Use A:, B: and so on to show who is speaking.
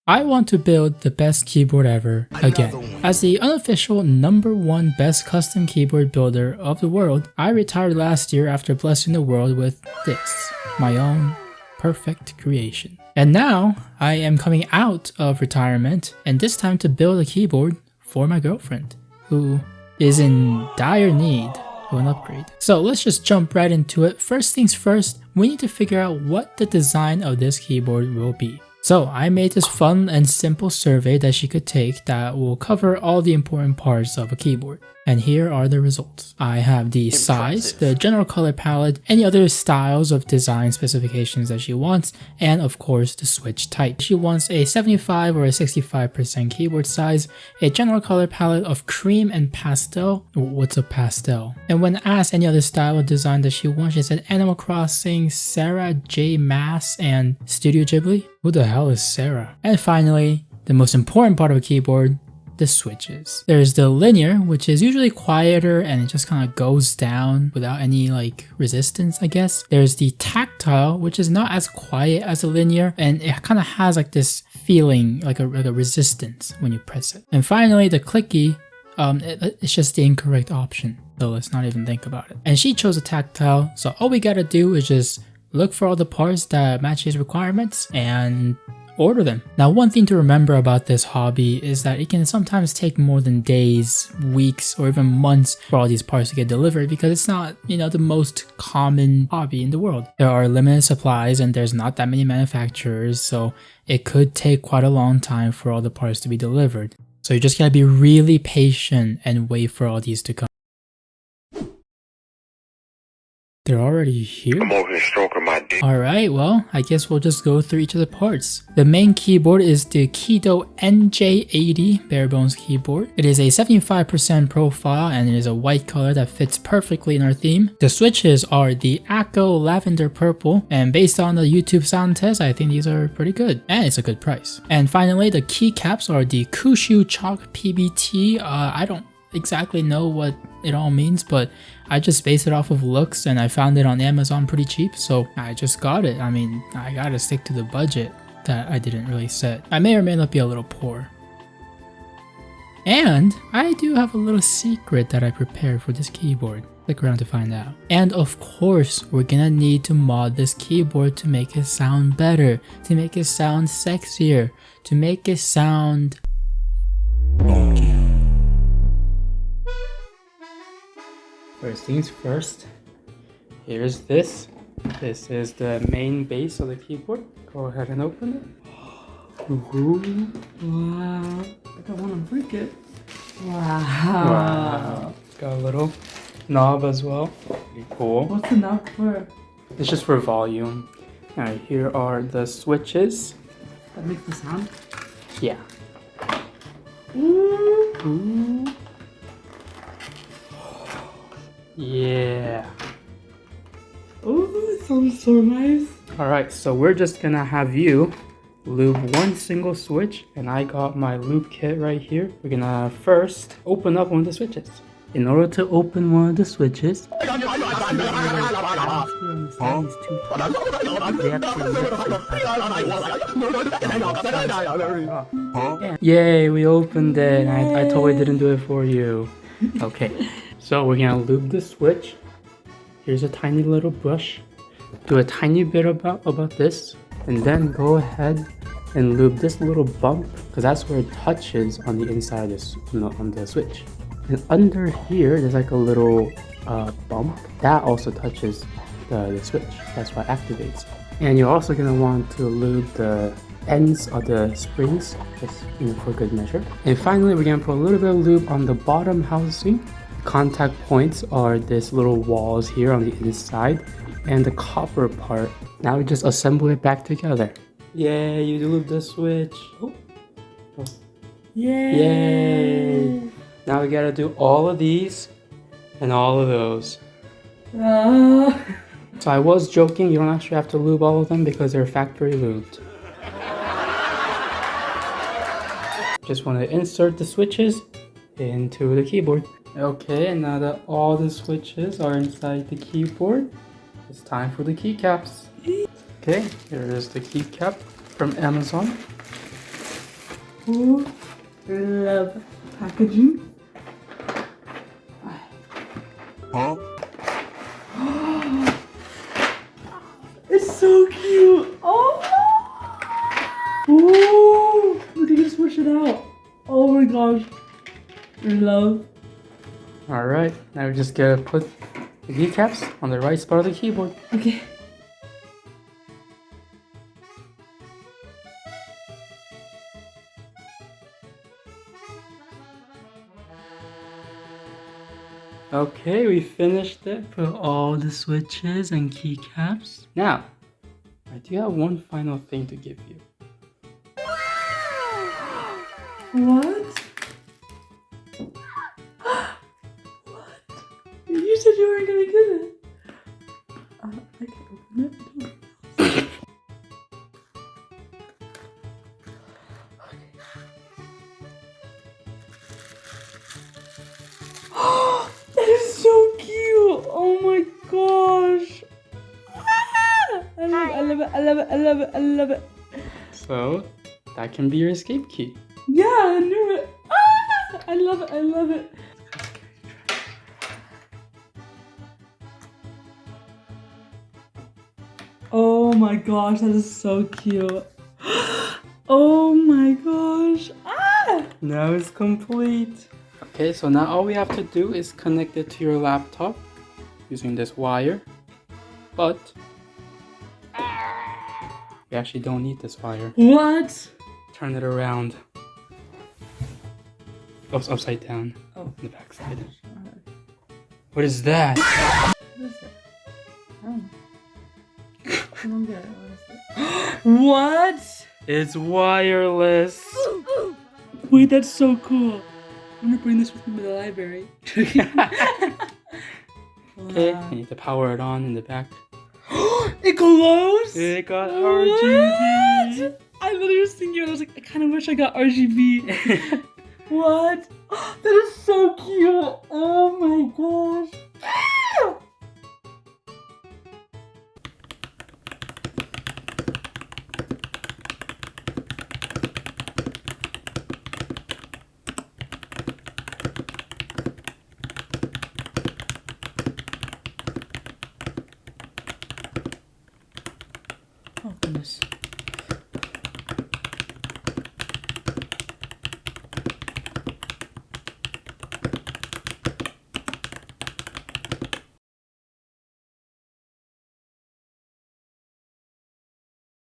A: I want to build the best keyboard ever again. As the unofficial #1 best custom keyboard builder of the world, I retired last year after blessing the world with this, my own perfect creation. And now I am coming out of retirement, and this time to build a keyboard for my girlfriend, who is in dire need of an upgrade. So let's just jump right into it. First things first, we need to figure out what the design of this keyboard will be. So I made this fun and simple survey that she could take that will cover all the important parts of a keyboard. And here are the results. I have the size, the general color palette, any other styles of design specifications that she wants, and of course the switch type. She wants a 75 or a 65% keyboard size, a general color palette of cream and pastel. What's a pastel? And when asked any other style of design that she wants, she said Animal Crossing, Sarah J. Maas, and Studio Ghibli. Who the hell is Sarah? And finally, the most important part of a keyboard, the switches. There's the linear, which is usually quieter and it just kind of goes down without any like resistance, I guess. There's the tactile, which is not as quiet as a linear and it kind of has like this feeling like a resistance when you press it. And finally, the clicky, it's just the incorrect option. So let's not even think about it. And she chose a tactile, so all we gotta do is just look for all the parts that match these requirements and order them. Now, one thing to remember about this hobby is that it can sometimes take more than days, weeks, or even months for all these parts to get delivered because it's not, the most common hobby in the world. There are limited supplies and there's not that many manufacturers, so it could take quite a long time for all the parts to be delivered. So you just gotta be really patient and wait for all these to come. They're already here?
B: I'm over here stroking my dick.
A: Alright, well, I guess we'll just go through each of the parts. The main keyboard is the Keydous NJ80 bare bones keyboard. It is a 75% profile and it is a white color that fits perfectly in our theme. The switches are the Akko Lavender Purple, and based on the YouTube sound test, I think these are pretty good. And it's a good price. And finally, the keycaps are the CuXiu Chalk PBT. I don't exactly know what it all means, but I just based it off of looks and I found it on Amazon pretty cheap, so I just got it. I mean, I gotta stick to the budget that I didn't really set. I may or may not be a little poor. And I do have a little secret that I prepared for this keyboard. Stick around to find out. And of course, we're gonna need to mod this keyboard to make it sound better, to make it sound sexier, to make it sound First things first, here's this. This is the main base of the keyboard. Go ahead and open it. Ooh, wow. I don't want to break it. Wow. It's got a little knob as well. Pretty cool.
C: What's the knob for?
A: It's just for volume. Alright, here are the switches.
C: That makes the sound?
A: Yeah.
C: Ooh.
A: Yeah.
C: Oh, it sounds so nice.
A: Alright, so we're just gonna have you lube one single switch, and I got my lube kit right here. We're gonna first open up one of the switches. In order to open one of the switches, yay, we opened it. I totally didn't do it for you. Okay. So we're gonna lube the switch. Here's a tiny little brush. Do a tiny bit about this, and then go ahead and lube this little bump because that's where it touches on the inside of this, on the switch. And under here, there's like a little bump that also touches the switch. That's why it activates. And you're also gonna want to lube the ends of the springs, just for good measure. And finally, we're gonna put a little bit of lube on the bottom housing. Contact points are this little walls here on the inside and the copper part. Now we just assemble it back together. Yay, you lube the switch. Oh.
C: Yay.
A: Yay. Now we gotta do all of these and all of those. So I was joking, you don't actually have to lube all of them because they're factory lubed. Just want to insert the switches into the keyboard. Okay, and now that all the switches are inside the keyboard, it's time for the keycaps. Okay, here is the keycap from Amazon.
C: Oh, love packaging.
B: Huh?
C: It's so cute. Oh, oh, look at you smush it out. Oh my gosh, love.
A: Alright, now we just gotta put the keycaps on the right spot of the keyboard.
C: Okay.
A: Okay, we finished it. Put all the switches and keycaps. Now, I do have one final thing to give you.
C: What? What? You said you weren't gonna get it. I can't open it. That is so cute! Oh my gosh! Ah! I love it, I love it, I love it, I love it.
A: So, that can be your escape key.
C: Yeah, I knew it. Ah! I love it, I love it. Oh my gosh, that is so cute. Oh my gosh. Ah!
A: Now it's complete. Okay, so now all we have to do is connect it to your laptop using this wire. But we actually don't need this wire.
C: What?
A: Turn it around. Oh, it's upside down.
C: Oh.
A: On the back side. What is that?
C: What is it? Oh. I don't get it. What is it? What?
A: It's wireless.
C: Wait, that's so cool. I'm gonna bring this with me to the library.
A: Okay,
C: Wow.
A: you need to power it on in the back.
C: It glows?
A: It got
C: What?
A: RGB.
C: I literally was thinking, I was like, I kind of wish I got RGB. What? That is so cute. Oh my gosh.